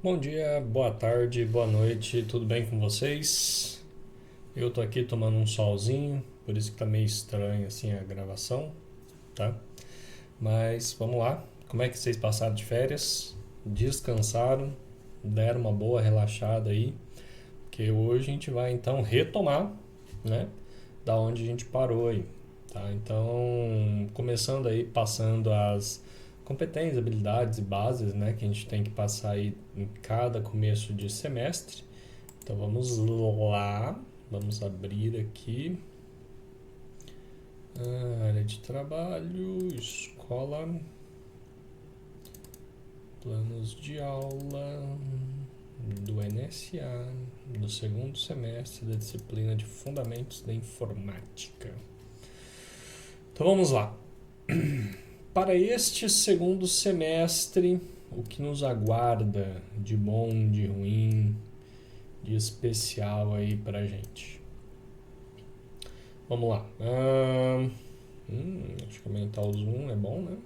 Bom dia, boa tarde, boa noite, tudo bem com vocês? Eu tô aqui tomando um solzinho, por isso que tá meio estranho assim a gravação, tá? Mas vamos lá, como é que vocês passaram de férias? Descansaram? Deram uma boa relaxada aí? Porque hoje a gente vai então retomar, né? Da onde a gente parou aí, tá? Então, começando aí, passando as competências, habilidades e bases, né, que a gente tem que passar aí em cada começo de semestre. Então vamos lá, vamos abrir aqui a área de trabalho, escola, planos de aula do NSA, do segundo semestre da disciplina de Fundamentos da Informática. Então vamos lá. Para este segundo semestre, o que nos aguarda de bom, de ruim, de especial aí pra gente? Vamos lá. Acho que aumentar o zoom é bom, né?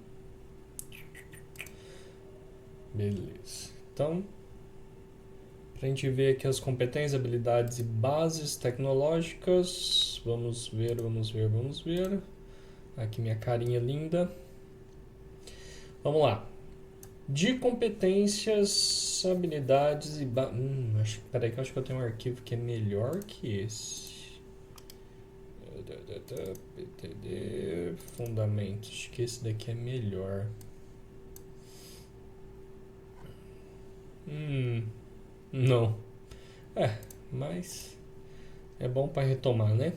Beleza. Então, pra gente ver aqui as competências, habilidades e bases tecnológicas. Vamos ver. Aqui minha carinha linda. Vamos lá. De competências, habilidades e peraí que eu acho que eu tenho um arquivo que é melhor que esse. PTD, fundamentos. Acho que esse daqui é melhor. Não. Mas é bom para retomar, né?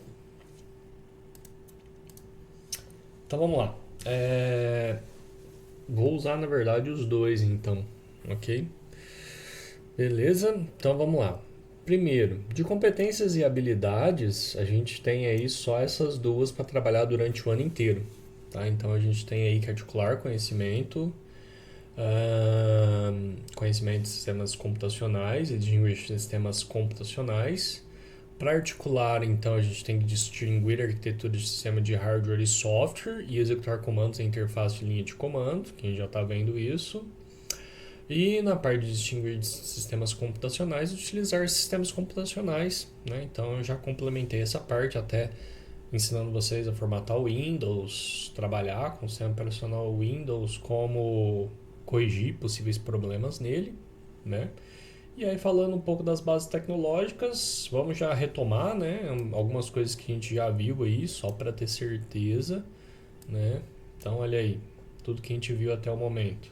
Então vamos lá. Vou usar na verdade os dois então, ok? Beleza? Então vamos lá. Primeiro, de competências e habilidades, a gente tem aí só essas duas para trabalhar durante o ano inteiro. Tá? Então a gente tem aí que articular conhecimento, conhecimento de sistemas computacionais e de linguagem de sistemas computacionais. Para articular, então, a gente tem que distinguir a arquitetura de sistema de hardware e software e executar comandos em interface de linha de comando, quem já está vendo isso. E na parte de distinguir de sistemas computacionais, utilizar sistemas computacionais. Né? Então, eu já complementei essa parte até ensinando vocês a formatar o Windows, trabalhar com o sistema operacional Windows, como corrigir possíveis problemas nele, né? E aí falando um pouco das bases tecnológicas, vamos já retomar, né, algumas coisas que a gente já viu aí, só para ter certeza, né? Então, olha aí, tudo que a gente viu até o momento.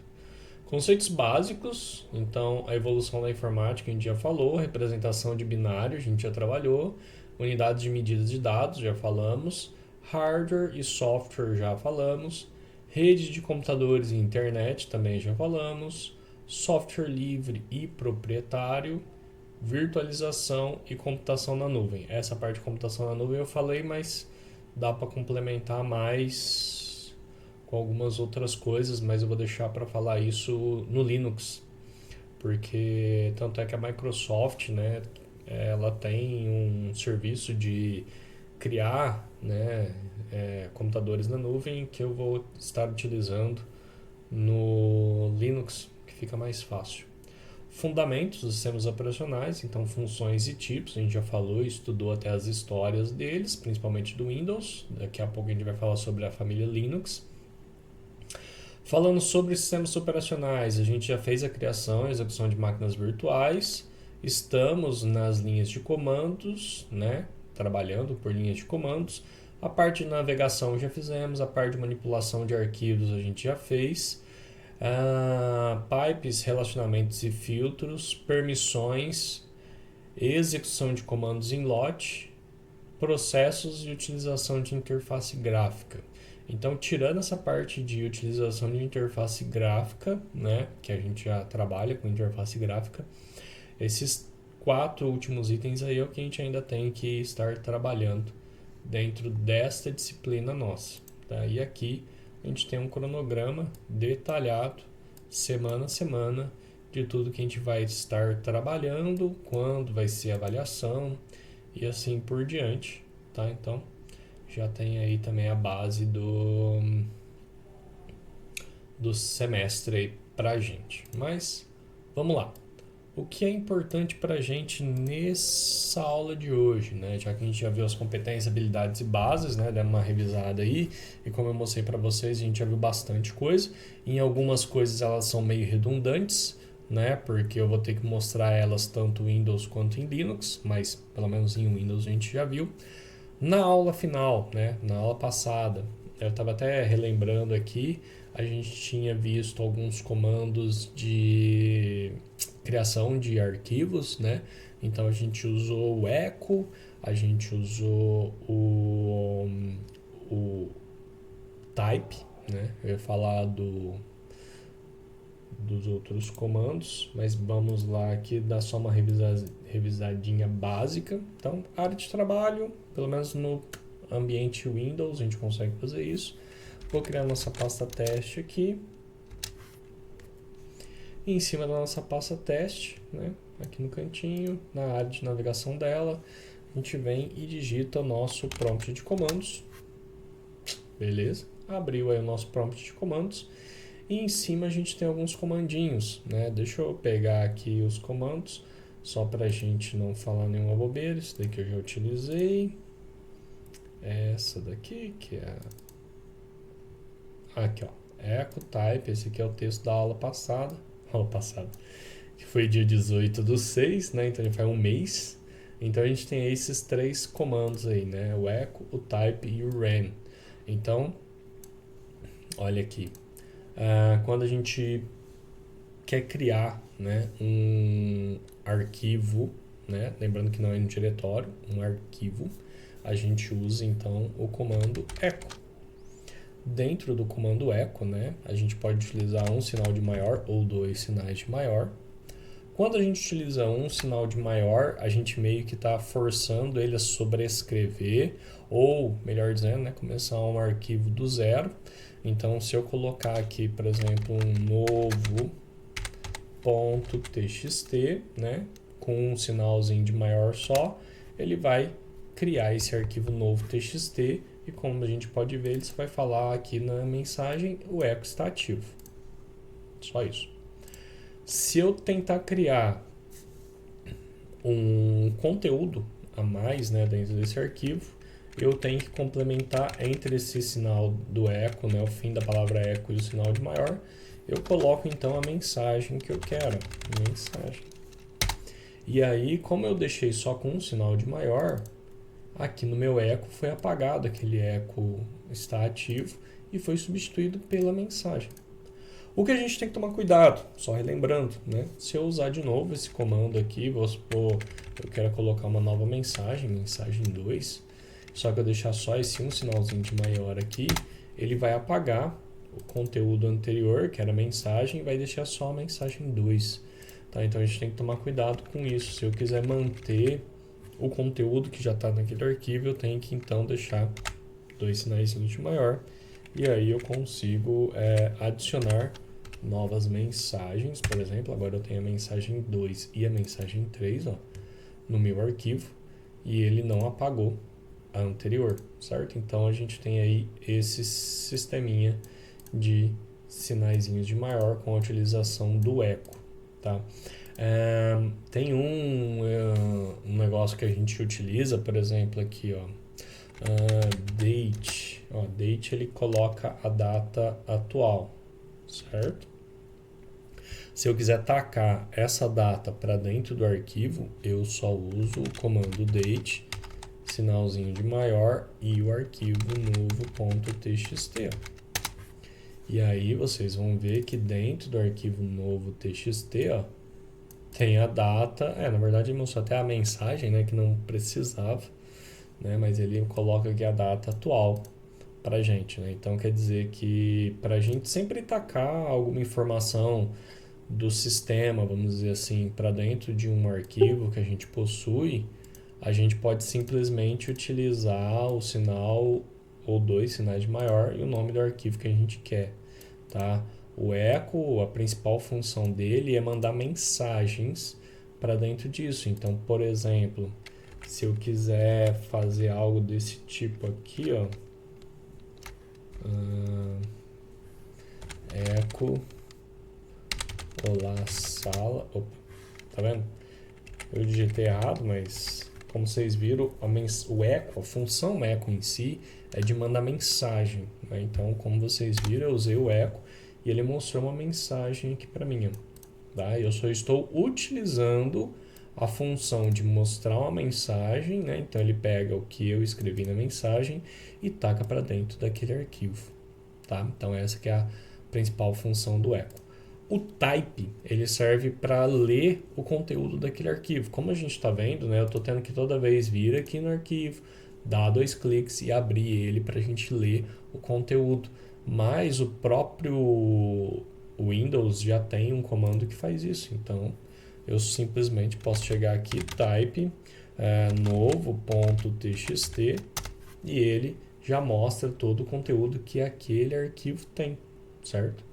Conceitos básicos, então a evolução da informática a gente já falou, representação de binário a gente já trabalhou, unidades de medidas de dados já falamos, hardware e software já falamos, rede de computadores e internet também já falamos, software livre e proprietário, virtualização e computação na nuvem. Essa parte de computação na nuvem eu falei, mas dá para complementar mais com algumas outras coisas, mas eu vou deixar para falar isso no Linux, porque tanto é que a Microsoft, né, ela tem um serviço de criar, né, computadores na nuvem que eu vou estar utilizando no Linux, que fica mais fácil. Fundamentos dos sistemas operacionais, então funções e tipos, a gente já falou e estudou até as histórias deles, principalmente do Windows. Daqui a pouco a gente vai falar sobre a família Linux. Falando sobre sistemas operacionais, a gente já fez a criação e execução de máquinas virtuais. Estamos nas linhas de comandos, né? Trabalhando por linhas de comandos. A parte de navegação já fizemos, a parte de manipulação de arquivos a gente já fez. Pipes, relacionamentos e filtros, permissões, execução de comandos em lote, processos e utilização de interface gráfica. Então, tirando essa parte de utilização de interface gráfica, né, que a gente já trabalha com interface gráfica, esses 4 últimos itens aí é o que a gente ainda tem que estar trabalhando dentro desta disciplina nossa. Tá? E aqui a gente tem um cronograma detalhado, semana a semana, de tudo que a gente vai estar trabalhando, quando vai ser a avaliação e assim por diante. Tá? Então, já tem aí também a base do semestre aí pra gente. Mas, vamos lá. o que é importante para a gente nessa aula de hoje, né? Já que a gente já viu as competências, habilidades e bases, né? Dando uma revisada aí, e como eu mostrei para vocês, a gente já viu bastante coisa. Em algumas coisas elas são meio redundantes, né? Porque eu vou ter que mostrar elas tanto em Windows quanto em Linux, mas pelo menos em Windows a gente já viu. Na aula final, né? Na aula passada, eu estava até relembrando aqui, a gente tinha visto alguns comandos de criação de arquivos, né? Então a gente usou o echo, a gente usou o type, né? Eu ia falar dos outros comandos, mas vamos lá aqui dar só uma revisadinha básica. Então, área de trabalho, pelo menos no ambiente Windows, a gente consegue fazer isso. Vou criar nossa pasta teste aqui. E em cima da nossa pasta teste, né, aqui no cantinho, na área de navegação dela, a gente vem e digita o nosso prompt de comandos. Beleza? Abriu aí o nosso prompt de comandos. E em cima a gente tem alguns comandinhos, né? Deixa eu pegar aqui os comandos, só para a gente não falar nenhuma bobeira. Isso daqui eu já utilizei. Essa daqui, que é aqui, ó, echo type. Esse aqui é o texto da aula passada, que foi dia 18/6, né? Então ele faz um mês. Então a gente tem esses três comandos aí, né? O echo, o type e o ren. Então, olha aqui. Quando a gente quer criar, né, um arquivo, né, lembrando que não é um diretório, um arquivo, a gente usa então o comando echo. Dentro do comando echo, né, a gente pode utilizar um sinal de maior ou dois sinais de maior. Quando a gente utiliza um sinal de maior, a gente meio que está forçando ele a sobrescrever, ou, melhor dizendo, né, começar um arquivo do zero. Então, se eu colocar aqui, por exemplo, um novo .txt, né, com um sinalzinho de maior só, ele vai criar esse arquivo novo txt, e como a gente pode ver, ele só vai falar aqui na mensagem, o echo está ativo. Só isso. Se eu tentar criar um conteúdo a mais, né, dentro desse arquivo, eu tenho que complementar entre esse sinal do echo, né, o fim da palavra echo e o sinal de maior, eu coloco então a mensagem que eu quero, mensagem. E aí, como eu deixei só com um sinal de maior, aqui no meu echo foi apagado, aquele echo está ativo e foi substituído pela mensagem. O que a gente tem que tomar cuidado, só relembrando, né? Se eu usar de novo esse comando aqui, vou supor, eu quero colocar uma nova mensagem, mensagem 2, só que eu deixar só esse um sinalzinho de maior aqui, ele vai apagar o conteúdo anterior, que era a mensagem, e vai deixar só a mensagem 2. Tá? Então a gente tem que tomar cuidado com isso. Se eu quiser manter o conteúdo que já está naquele arquivo, eu tenho que então deixar dois sinais de maior, e aí eu consigo adicionar novas mensagens. Por exemplo, agora eu tenho a mensagem 2 e a mensagem 3, ó, no meu arquivo, e ele não apagou a anterior, certo? Então a gente tem aí esse sisteminha de sinaizinhos de maior com a utilização do echo, tá? Tem um negócio que a gente utiliza, por exemplo, aqui, ó, date. Ó, date ele coloca a data atual, certo? Se eu quiser tacar essa data para dentro do arquivo, eu só uso o comando date, sinalzinho de maior e o arquivo novo.txt. E aí vocês vão ver que dentro do arquivo novo.txt, ó, tem a data, na verdade ele mostrou até a mensagem, né, que não precisava, né, mas ele coloca aqui a data atual pra gente, né? Então quer dizer que pra gente sempre tacar alguma informação do sistema, vamos dizer assim, para dentro de um arquivo que a gente possui, a gente pode simplesmente utilizar o sinal ou dois sinais de maior e o nome do arquivo que a gente quer, tá? O echo, a principal função dele é mandar mensagens para dentro disso. Então, por exemplo, se eu quiser fazer algo desse tipo aqui, ó, echo, olá sala, opa, tá vendo? Eu digitei errado, mas como vocês viram, o echo, a função echo em si é de mandar mensagem, né? Então, como vocês viram, eu usei o echo e ele mostrou uma mensagem aqui para mim, tá? Eu só estou utilizando a função de mostrar uma mensagem, né? Então ele pega o que eu escrevi na mensagem e taca para dentro daquele arquivo, tá? Então essa que é a principal função do echo. O type, ele serve para ler o conteúdo daquele arquivo. Como a gente está vendo, né, eu estou tendo que toda vez vir aqui no arquivo, dar 2 cliques e abrir ele para a gente ler o conteúdo. Mas o próprio Windows já tem um comando que faz isso. Então, eu simplesmente posso chegar aqui, type, novo.txt, e ele já mostra todo o conteúdo que aquele arquivo tem, certo?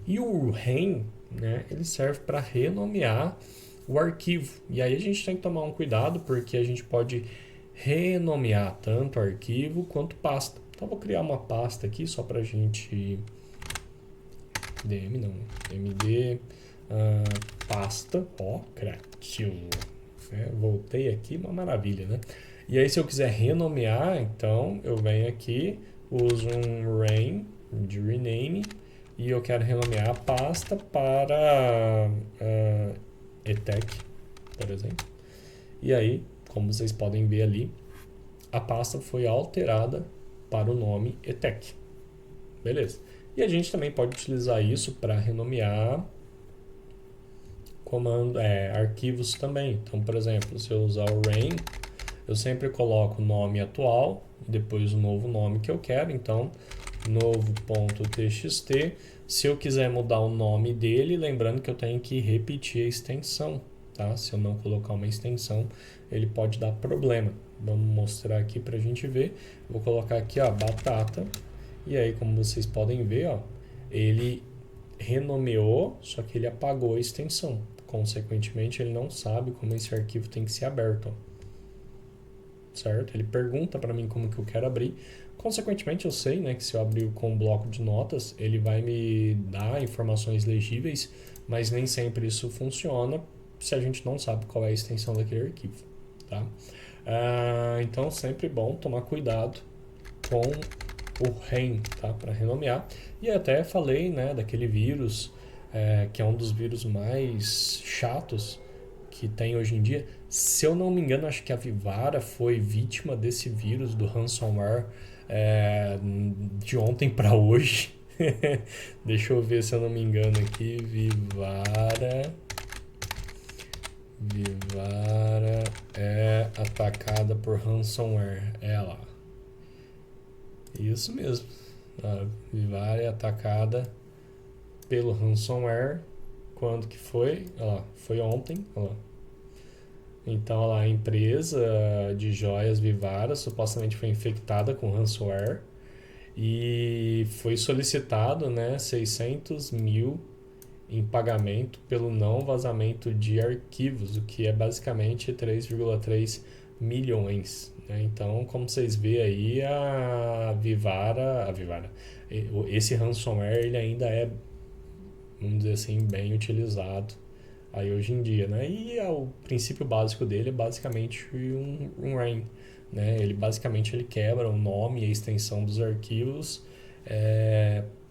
E o REN, né, ele serve para renomear o arquivo. E aí a gente tem que tomar um cuidado, porque a gente pode renomear tanto arquivo quanto pasta. Então vou criar uma pasta aqui só para a gente... MD pasta, ó, criativo. Voltei aqui, uma maravilha, né? E aí se eu quiser renomear, então eu venho aqui, uso um REN de rename, e eu quero renomear a pasta para ETEC, por exemplo. E aí, como vocês podem ver ali, a pasta foi alterada para o nome ETEC. Beleza. E a gente também pode utilizar isso para renomear arquivos também. Então, por exemplo, se eu usar o REN, eu sempre coloco o nome atual e depois o novo nome que eu quero. Então, novo.txt. Se eu quiser mudar o nome dele, lembrando que eu tenho que repetir a extensão, tá? Se eu não colocar uma extensão, ele pode dar problema. Vamos mostrar aqui para a gente ver. Vou colocar aqui, ó, batata. E aí, como vocês podem ver, ó, ele renomeou, só que ele apagou a extensão. Consequentemente, ele não sabe como esse arquivo tem que ser aberto, ó. Certo? Ele pergunta para mim como que eu quero abrir. Consequentemente, eu sei, né, que se eu abrir com um bloco de notas, ele vai me dar informações legíveis, mas nem sempre isso funciona se a gente não sabe qual é a extensão daquele arquivo, tá? Então, sempre bom tomar cuidado com o REN, tá? Para renomear. E até falei, né, daquele vírus, que é um dos vírus mais chatos que tem hoje em dia. Se eu não me engano, acho que a Vivara foi vítima desse vírus do ransomware de ontem para hoje. Deixa eu ver se eu não me engano aqui. Vivara é atacada por ransomware. É lá. Isso mesmo. A Vivara é atacada pelo ransomware. Quando que foi? Olha lá, foi ontem. Olha lá. Então, olha lá, a empresa de joias Vivara supostamente foi infectada com ransomware e foi solicitado, né, 600 mil em pagamento pelo não vazamento de arquivos, o que é basicamente 3,3 milhões. Né? Então, como vocês veem aí, esse ransomware ele ainda é, vamos dizer assim, bem utilizado aí hoje em dia, né? E o princípio básico dele é basicamente um REN, né? Ele basicamente ele quebra o nome e a extensão dos arquivos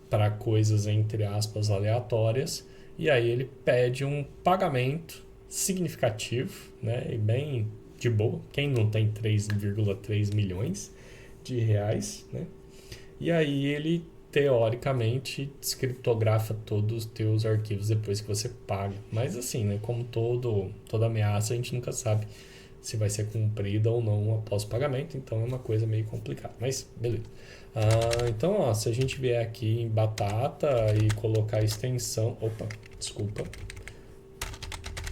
para coisas entre aspas aleatórias, e aí ele pede um pagamento significativo, né? E bem de boa. Quem não tem 3,3 milhões de reais, né? E aí ele teoricamente descriptografa todos os teus arquivos depois que você paga. Mas assim, né, como toda ameaça, a gente nunca sabe se vai ser cumprida ou não após o pagamento, então é uma coisa meio complicada, mas beleza. Então, ó, se a gente vier aqui em batata e colocar a extensão,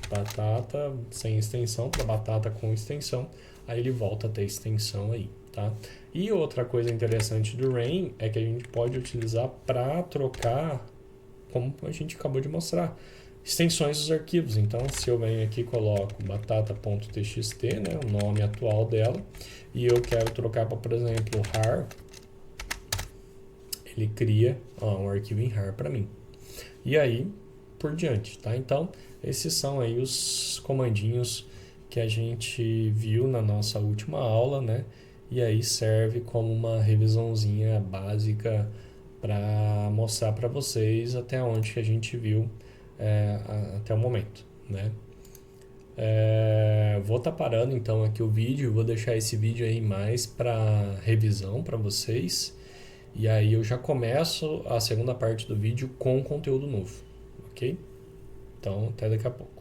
batata sem extensão para batata com extensão, aí ele volta a ter extensão aí, tá? E outra coisa interessante do REN é que a gente pode utilizar para trocar, como a gente acabou de mostrar, extensões dos arquivos. Então, se eu venho aqui e coloco batata.txt, né, o nome atual dela, e eu quero trocar para, por exemplo, rar, ele cria um arquivo em rar para mim. E aí, por diante, tá? Então, Esses são aí os comandinhos que a gente viu na nossa última aula, né? E aí serve como uma revisãozinha básica para mostrar para vocês até onde que a gente viu até o momento, né? Vou estar parando então aqui o vídeo, vou deixar esse vídeo aí mais para revisão para vocês. E aí eu já começo a segunda parte do vídeo com conteúdo novo, ok? Então, até daqui a pouco.